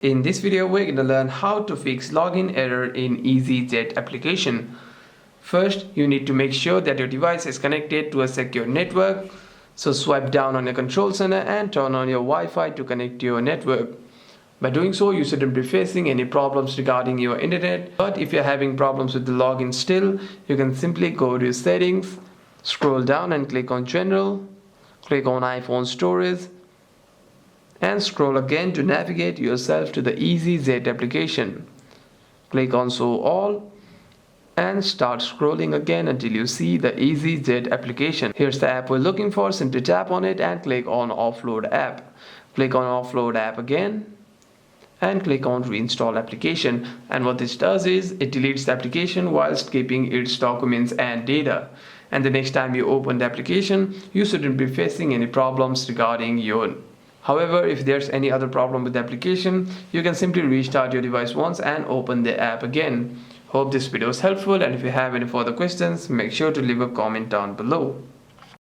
In this video, we're going to learn how to fix login error in easyJet application. First, you need to make sure that your device is connected to a secure network. So swipe down on your control center and turn on your Wi-Fi to connect to your network. By doing so, you shouldn't be facing any problems regarding your internet. But if you're having problems with the login still, you can simply go to settings, scroll down and click on general, click on iPhone storage, and scroll again to navigate yourself to the easyJet application. Click on show all and start scrolling again until you see the easyJet application. Here's the app we're looking for. Simply tap on it and click on offload app. Click on offload app again and click on reinstall application, and what this does is it deletes the application whilst keeping its documents and data. And the next time you open the application, you shouldn't be facing any problems regarding your. However, if there's any other problem with the application, you can simply restart your device once and open the app again. Hope this video is helpful, and if you have any further questions, make sure to leave a comment down below.